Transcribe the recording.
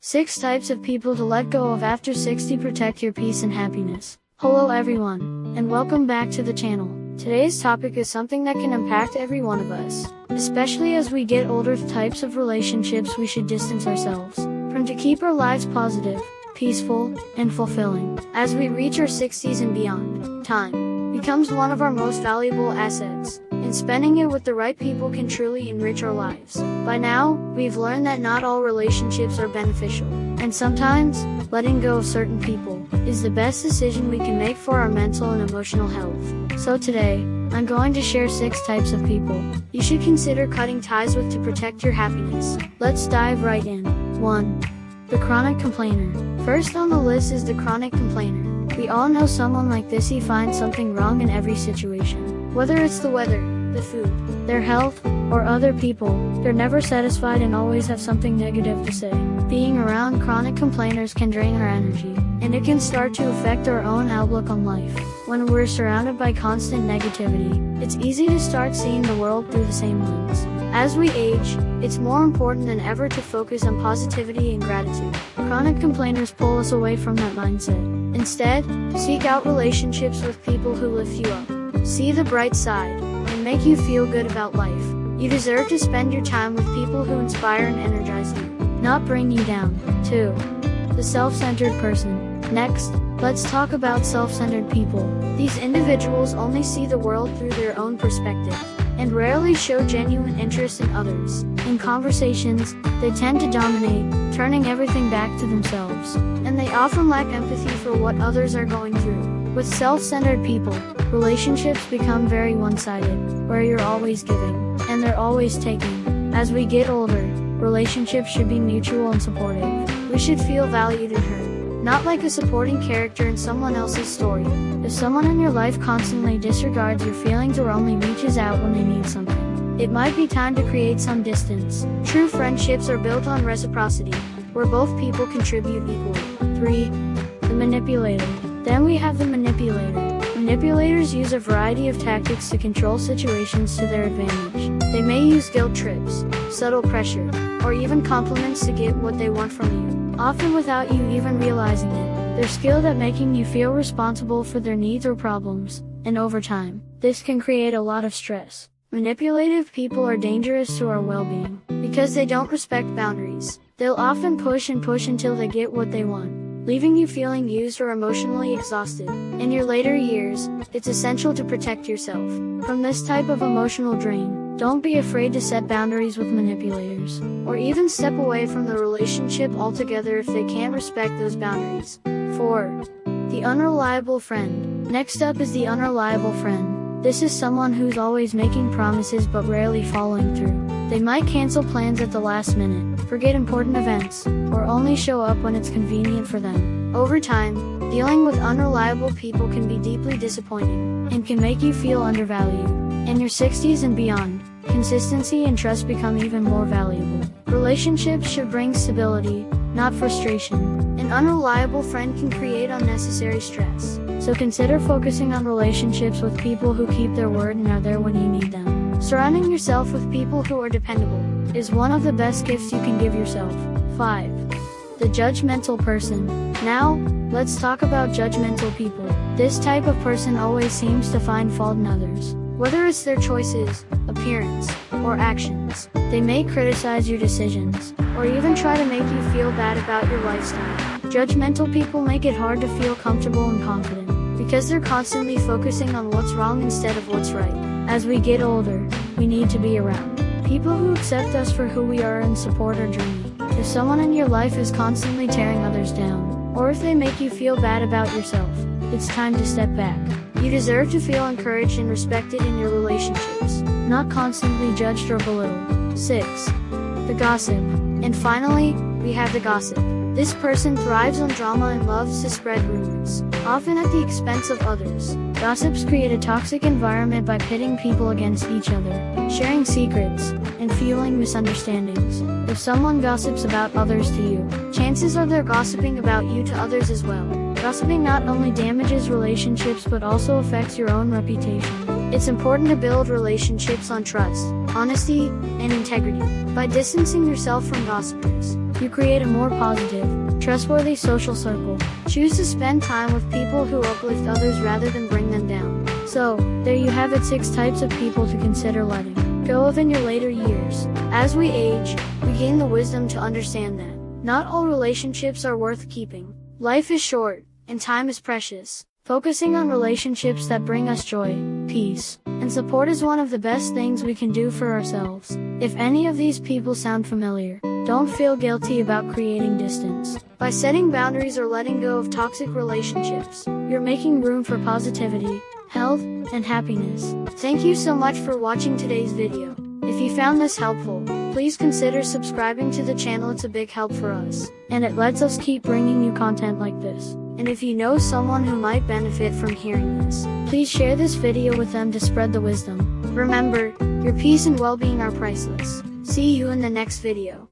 6 types of people to let go of after 60. Protect your peace and happiness. Hello everyone, and welcome back to the channel. Today's topic is something that can impact every one of us, especially as we get older. Types of relationships we should distance ourselves from to keep our lives positive, peaceful, and fulfilling. As we reach our 60s and beyond, time becomes one of our most valuable assets, and spending it with the right people can truly enrich our lives. By now, we've learned that not all relationships are beneficial, and sometimes, letting go of certain people is the best decision we can make for our mental and emotional health. So today, I'm going to share 6 types of people you should consider cutting ties with to protect your happiness. Let's dive right in. 1. The chronic complainer. First on the list is the chronic complainer. We all know someone like this. He finds something wrong in every situation. Whether it's the weather, the food, their health, or other people, they're never satisfied and always have something negative to say. Being around chronic complainers can drain our energy, and it can start to affect our own outlook on life. When we're surrounded by constant negativity, it's easy to start seeing the world through the same lens. As we age, it's more important than ever to focus on positivity and gratitude. Chronic complainers pull us away from that mindset. Instead, seek out relationships with people who lift you up, see the bright side, and make you feel good about life. You deserve to spend your time with people who inspire and energize you, not bring you down. 2. The self-centered person. Next, let's talk about self-centered people. These individuals only see the world through their own perspective, and rarely show genuine interest in others. In conversations, they tend to dominate, turning everything back to themselves, and they often lack empathy for what others are going through. With self-centered people, relationships become very one-sided, where you're always giving, and they're always taking. As we get older, relationships should be mutual and supportive. We should feel valued and heard, not like a supporting character in someone else's story. If someone in your life constantly disregards your feelings or only reaches out when they need something, it might be time to create some distance. True friendships are built on reciprocity, where both people contribute equally. 3. The manipulator. Then we have the manipulator. Manipulators use a variety of tactics to control situations to their advantage. They may use guilt trips, subtle pressure, or even compliments to get what they want from you, often without you even realizing it. They're skilled at making you feel responsible for their needs or problems, and over time, this can create a lot of stress. Manipulative people are dangerous to our well-being, because they don't respect boundaries. They'll often push and push until they get what they want, leaving you feeling used or emotionally exhausted. In your later years, it's essential to protect yourself from this type of emotional drain. Don't be afraid to set boundaries with manipulators, or even step away from the relationship altogether if they can't respect those boundaries. 4. The unreliable friend. Next up is the unreliable friend. This is someone who's always making promises but rarely following through. They might cancel plans at the last minute, forget important events, or only show up when it's convenient for them. Over time, dealing with unreliable people can be deeply disappointing, and can make you feel undervalued. In your 60s and beyond, consistency and trust become even more valuable. Relationships should bring stability, not frustration. An unreliable friend can create unnecessary stress, so consider focusing on relationships with people who keep their word and are there when you need them. Surrounding yourself with people who are dependable is one of the best gifts you can give yourself. 5. The judgmental person. Now, let's talk about judgmental people. This type of person always seems to find fault in others, whether it's their choices, appearance, or actions. They may criticize your decisions, or even try to make you feel bad about your lifestyle. Judgmental people make it hard to feel comfortable and confident, because they're constantly focusing on what's wrong instead of what's right. As we get older, we need to be around people who accept us for who we are and support our journey. If someone in your life is constantly tearing others down, or if they make you feel bad about yourself, it's time to step back. You deserve to feel encouraged and respected in your relationships, not constantly judged or belittled. 6. The gossip. And finally, we have the gossip. This person thrives on drama and loves to spread rumors, often at the expense of others. Gossips create a toxic environment by pitting people against each other, sharing secrets, and fueling misunderstandings. If someone gossips about others to you, chances are they're gossiping about you to others as well. Gossiping not only damages relationships but also affects your own reputation. It's important to build relationships on trust, honesty, and integrity. By distancing yourself from gossipers, You create a more positive, trustworthy social circle. Choose to spend time with people who uplift others rather than bring them down. So, there you have it, 6 types of people to consider letting go of in your later years. As we age, we gain the wisdom to understand that not all relationships are worth keeping. Life is short, and time is precious. Focusing on relationships that bring us joy, peace, and support is one of the best things we can do for ourselves. If any of these people sound familiar, don't feel guilty about creating distance. By setting boundaries or letting go of toxic relationships, you're making room for positivity, health, and happiness. Thank you so much for watching today's video. If you found this helpful, please consider subscribing to the channel. It's a big help for us, and it lets us keep bringing you content like this. And if you know someone who might benefit from hearing this, please share this video with them to spread the wisdom. Remember, your peace and well-being are priceless. See you in the next video.